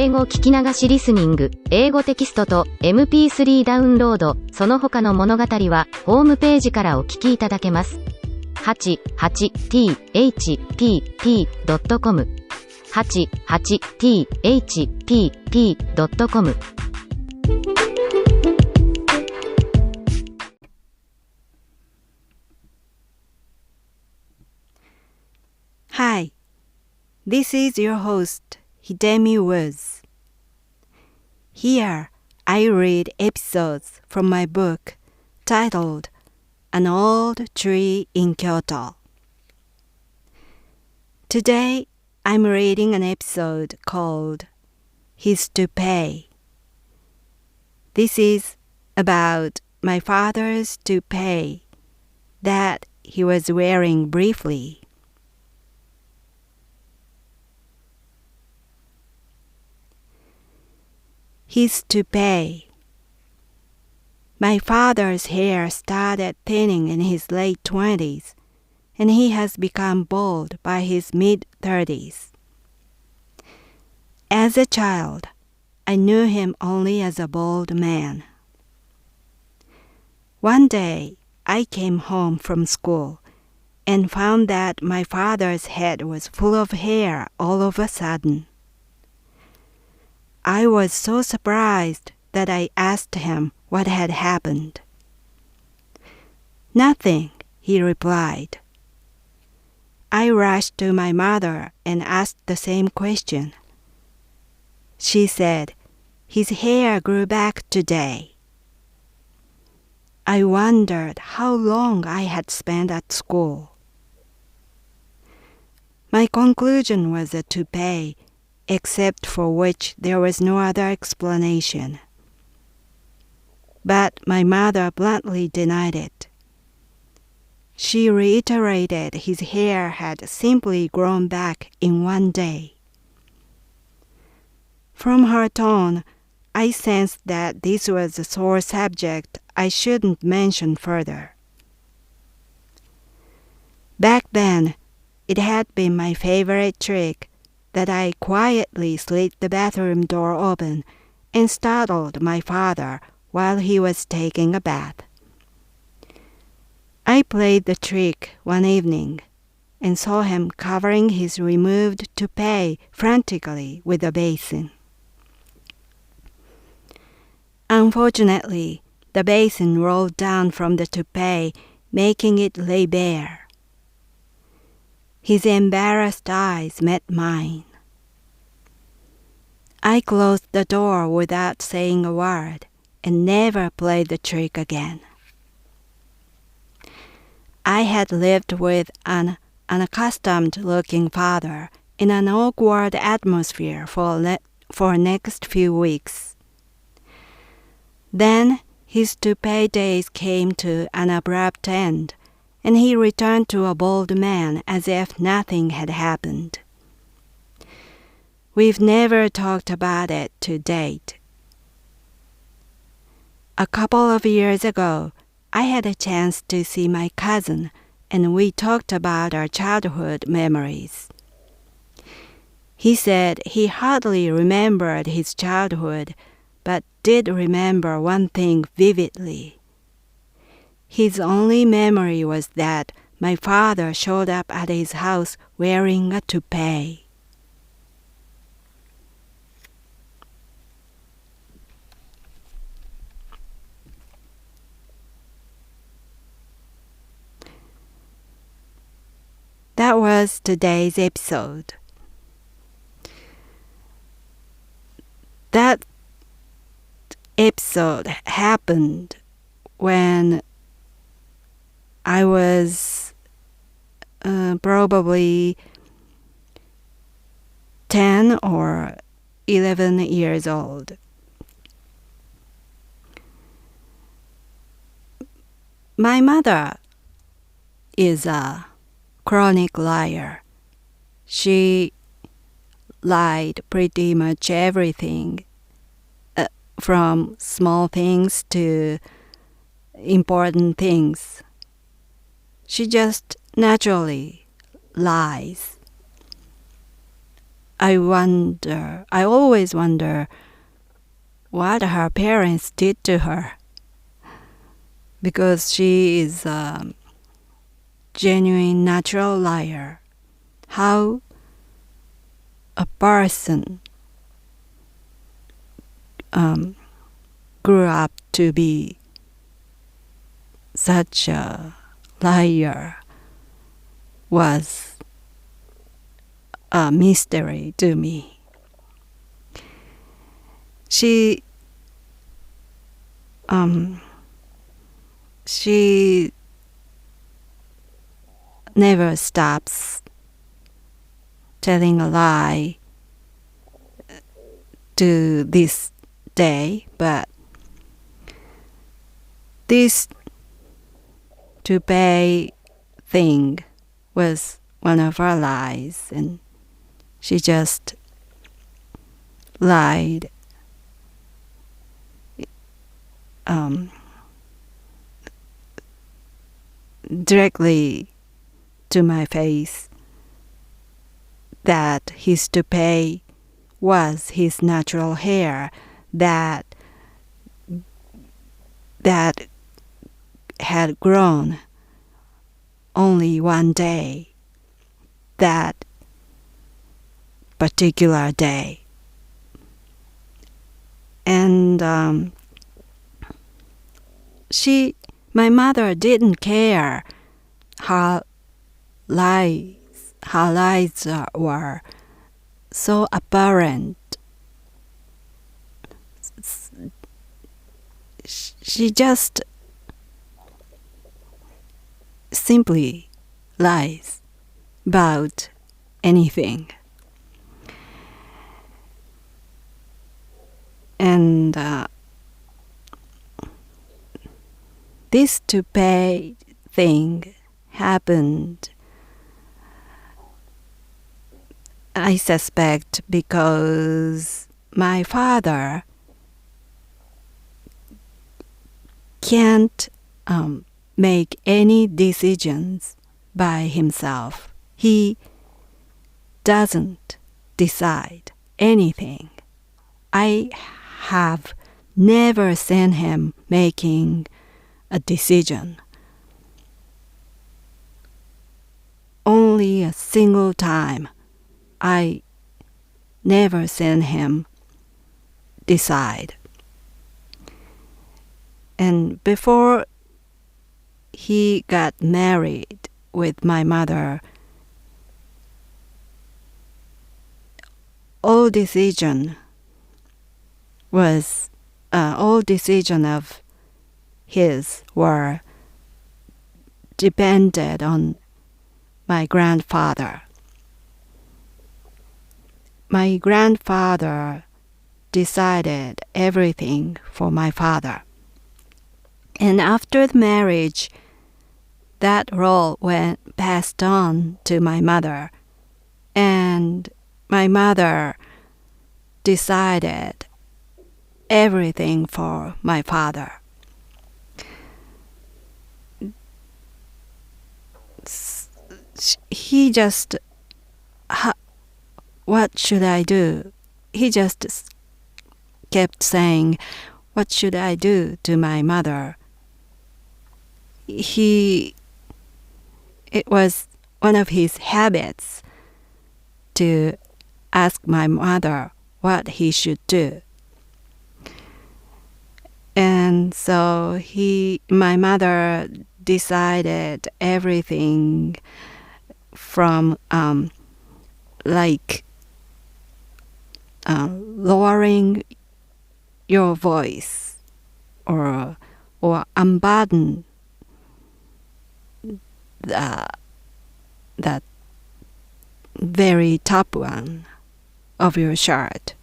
英語聞き流しリスニング、英語テキストと MP3 ダウンロード、その他の物語はホームページからお聞きいただけます。88thpp.com 88thpp.com Hi, this is your host, Hidemi Woods. Here, I read episodes from my book titled An Old Tree in Kyoto. Today, I'm reading an episode called His Toupee. This is about my father's toupee that he was wearing briefly. His toupee. My father's hair started thinning in his late 20s, and he has become bald by his mid-30s. As a child, I knew him only as a bald man. One day, I came home from school and found that my father's head was full of hair all of a sudden. I was so surprised that I asked him what had happened. "Nothing," he replied. I rushed to my mother and asked the same question. She said, "His hair grew back today." I wondered how long I had spent at school. My conclusion was a toupee, except for which there was no other explanation. But my mother bluntly denied it. She reiterated his hair had simply grown back in one day. From her tone, I sensed that this was a sore subject I shouldn't mention further. Back then, it had been my favorite trick that I quietly slit the bathroom door open and startled my father while he was taking a bath. I played the trick one evening and saw him covering his removed toupee frantically with a basin. Unfortunately, the basin rolled down from the toupee, making it lay bare. His embarrassed eyes met mine. I closed the door without saying a word and never played the trick again. I had lived with an unaccustomed-looking father in an awkward atmosphere for next few weeks. Then his toupee days came to an abrupt end, and he returned to a bald man as if nothing had happened. We've never talked about it to date. A couple of years ago, I had a chance to see my cousin, and we talked about our childhood memories. He said he hardly remembered his childhood, but did remember one thing vividly. His only memory was that my father showed up at his house wearing a toupee. That was today's episode. That episode happened when I was probably 10 or 11 years old. My mother is a chronic liar. She lied pretty much everything, from small things to important things. She just naturally lies. I always wonder what her parents did to her, because she is a genuine natural liar. How a person grew up to be such a liar was a mystery to me. She never stops telling a lie to this day, but this toupee thing was one of her lies, and she just lied directly to my face that his toupee was his natural hair that had grown only one day, that particular day. And my mother didn't care her lies were so apparent. She just simply lies about anything. And this toupee thing happened, I suspect, because my father can't make any decisions by himself. He doesn't decide anything. I have never seen him making a decision. Only a single time I never seen him decide. And before he got married with my mother, all decision of his were depended on my grandfather. My grandfather decided everything for my father. And after the marriage, that role passed on to my mother. And my mother decided everything for my father. He just, what should I do? He just kept saying, what should I do to my mother? It was one of his habits to ask my mother what he should do. And so my mother decided everything from lowering your voice or unbutton that very top one of your shirt,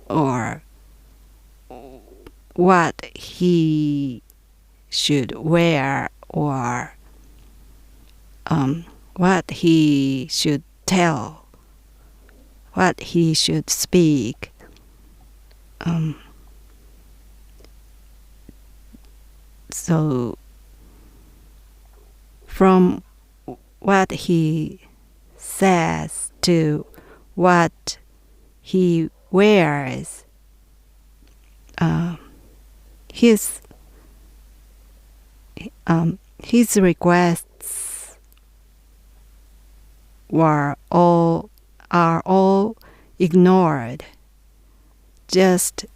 or what he should wear, or what he should tell, what he should speak. So from what he says to what he wears. His requests are all ignored. Just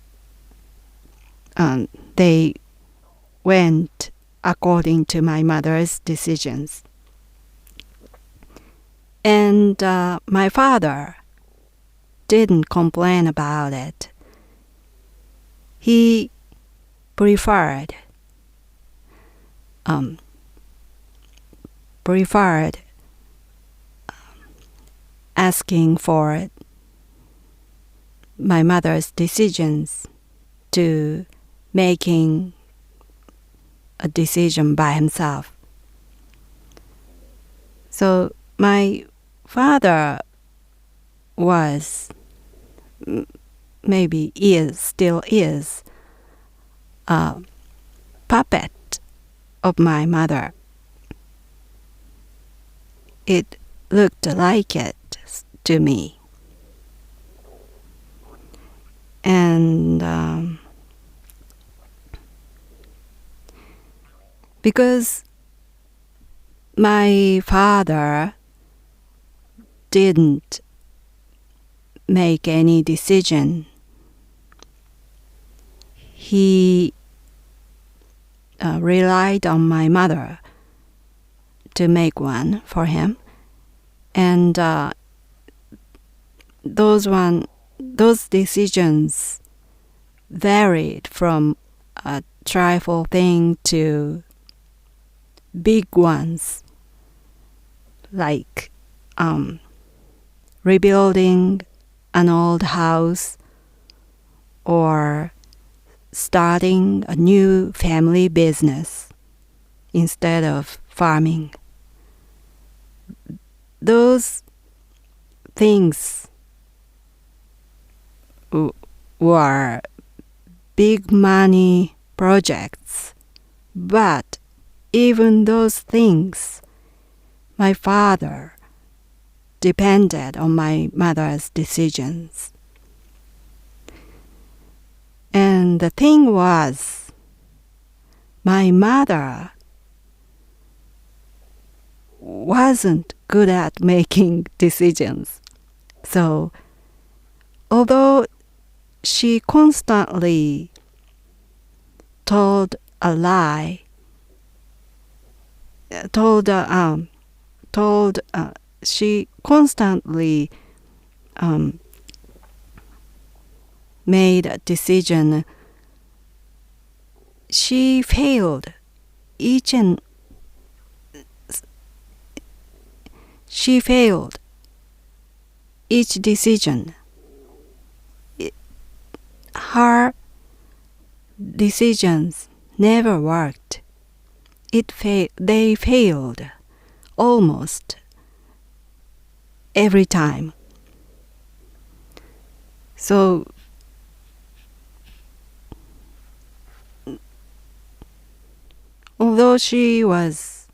they went according to my mother's decisions. And my father didn't complain about it. He preferred asking for my mother's decisions to making a decision by himself. So my father was, still is, a puppet of my mother. It looked like it to me. And because my father didn't make any decision, he relied on my mother to make one for him, and those decisions varied from a trifle thing to big ones, like rebuilding an old house or starting a new family business instead of farming. Those things were big money projects, but even those things, my father depended on my mother's decisions. And the thing was, my mother wasn't good at making decisions. So, although she constantly told a lie, she constantly made a decision. She failed each decision. Her decisions never worked. They failed almost every time. So although she was,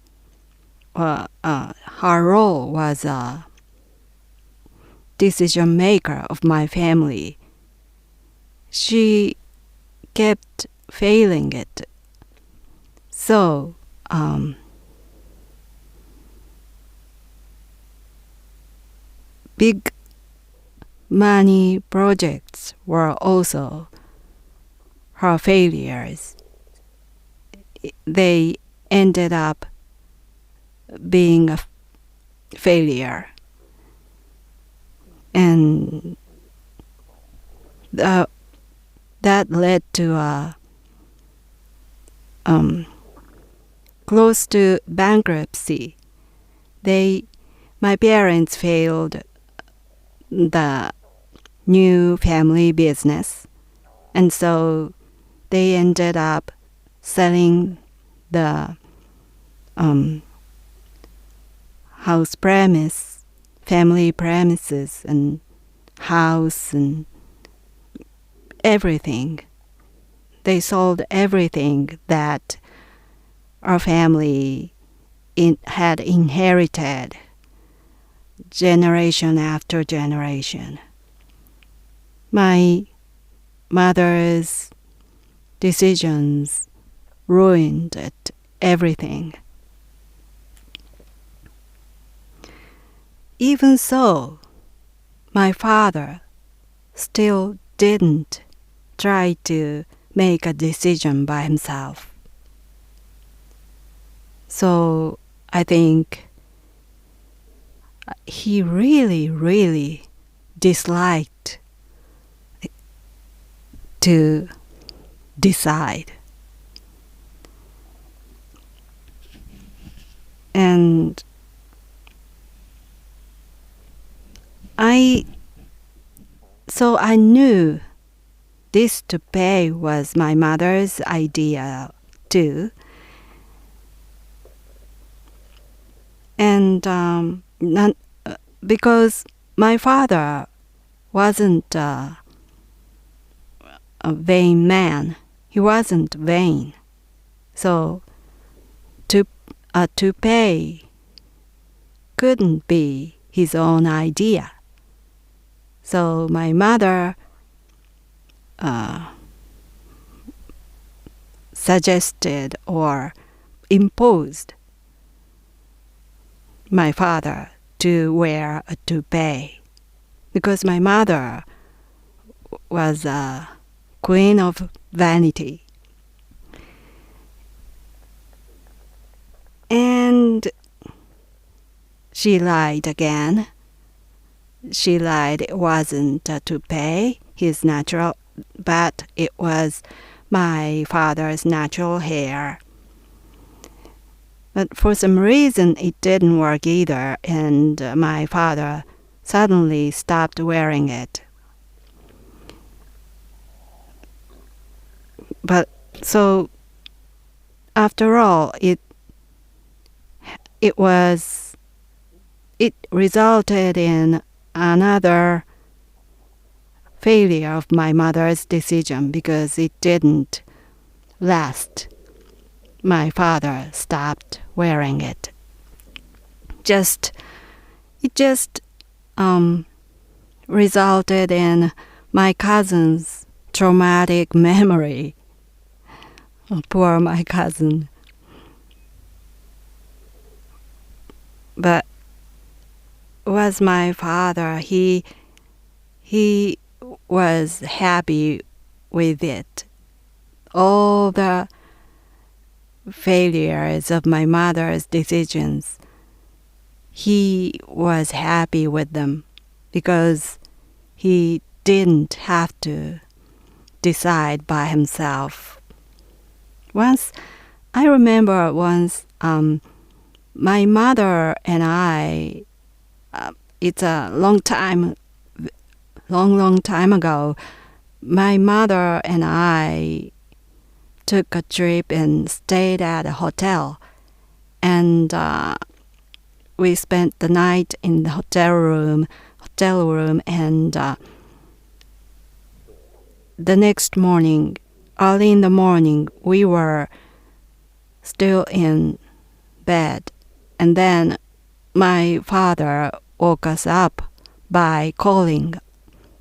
her role was a decision maker of my family, she kept failing it. So big money projects were also her failures. They ended up being a failure. And that led to a close to bankruptcy. My parents failed the new family business, and so they ended up selling the family premises and house and everything. They sold everything that our family had inherited generation after generation. My mother's decisions ruined everything. Even so, my father still didn't try to make a decision by himself. So I think he really disliked to decide. And I knew this toupee was my mother's idea too. And because my father wasn't a vain man. He wasn't vain. So a toupee couldn't be his own idea. So my mother suggested or imposed my father to wear a toupee because my mother was a queen of vanity. And she lied again. She lied it wasn't a toupee, his natural, but it was my father's natural hair. But for some reason it didn't work either, and my father suddenly stopped wearing it. But so after all, it resulted in another failure of my mother's decision because it didn't last. My father stopped wearing it. It just resulted in my cousin's traumatic memory. Oh, poor my cousin. But was my father, he was happy with it. All the failures of my mother's decisions, he was happy with them because he didn't have to decide by himself. I remember once my mother and I, it's a long time ago, my mother and I took a trip and stayed at a hotel. And we spent the night in the hotel room, and the next morning, early in the morning, we were still in bed. And then my father woke us up by calling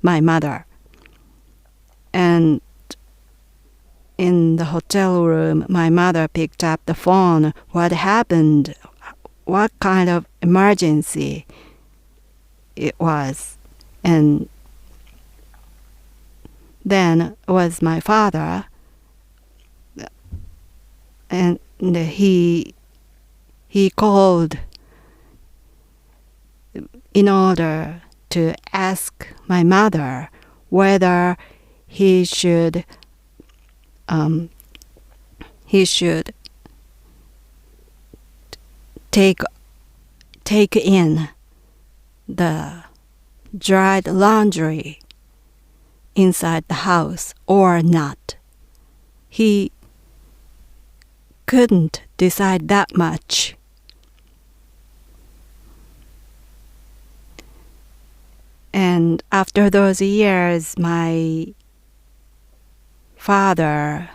my mother. And in the hotel room, my mother picked up the phone. What happened? What kind of emergency it was? And then it was my father, and he called in order to ask my mother whether he should take in the dried laundry inside the house or not. He couldn't decide that much. And after those years, my father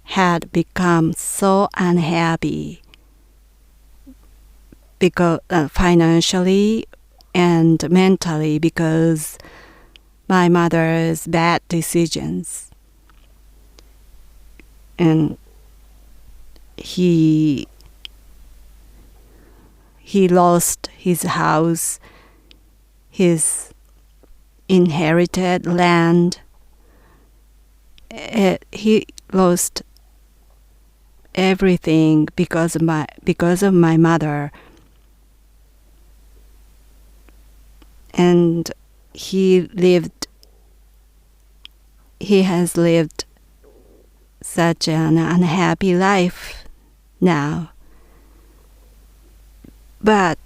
had become so unhappy because financially and mentally because my mother's bad decisions. And he lost his house, his inherited land. He lost everything because of my mother. And he has lived such an unhappy life now. But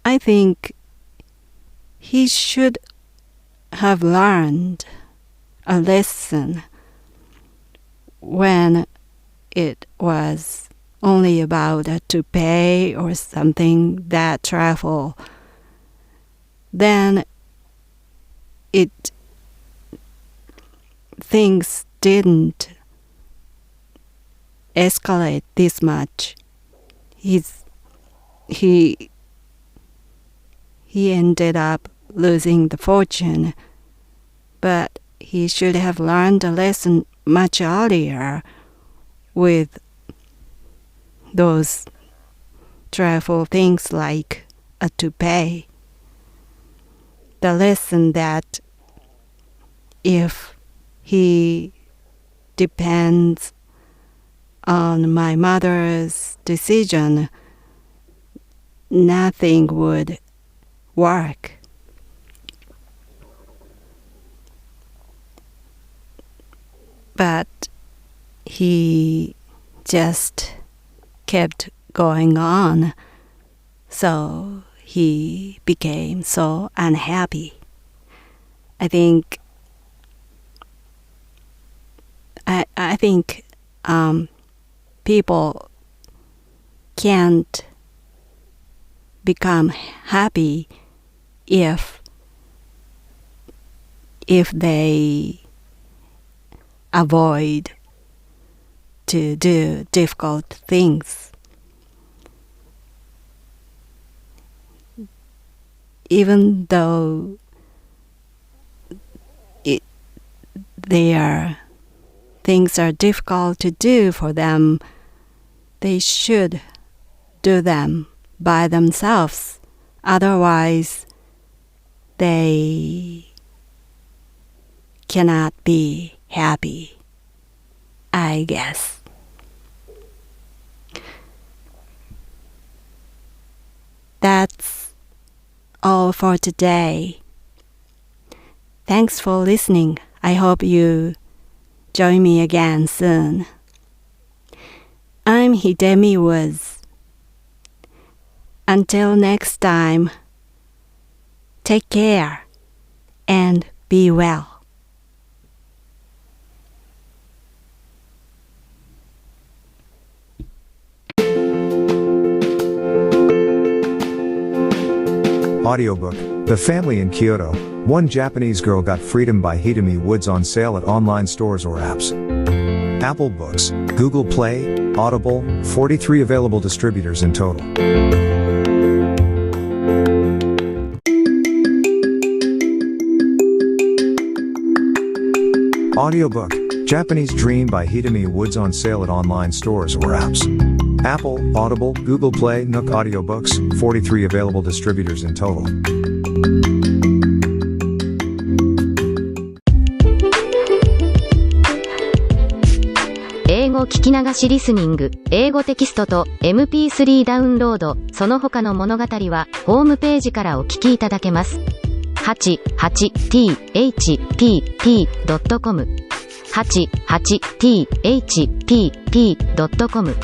I think he should have learned a lesson when it was only about a toupee or something that travel. Then things didn't escalate this much. He ended up losing the fortune, but he should have learned a lesson much earlier with those travel things like a toupee. The lesson that if he depends on my mother's decision, nothing would work. But he just kept going on, so he became so unhappy. I think people can't become happy if they avoid to do difficult things. Even though things are difficult to do for them, they should do them by themselves. Otherwise, they cannot be happy, I guess. That's all for today. Thanks for listening. I hope you join me again soon. I'm Hidemi Woods. Until next time, take care and be well. Audiobook, The Family in Kyoto, One Japanese Girl Got Freedom by Hidemi Woods on sale at online stores or apps. Apple Books, Google Play, Audible, 43 available distributors in total. Audiobook, Japanese Dream by Hidemi Woods on sale at online stores or apps. Apple, Audible, Google Play, Nook Audiobooks, 43 available distributors in total. 英語聞き流しリスニング、英語テキストと MP3 ダウンロード、その他の物語はホームページからお聞きいただけます。88thpp.com 88thpp.com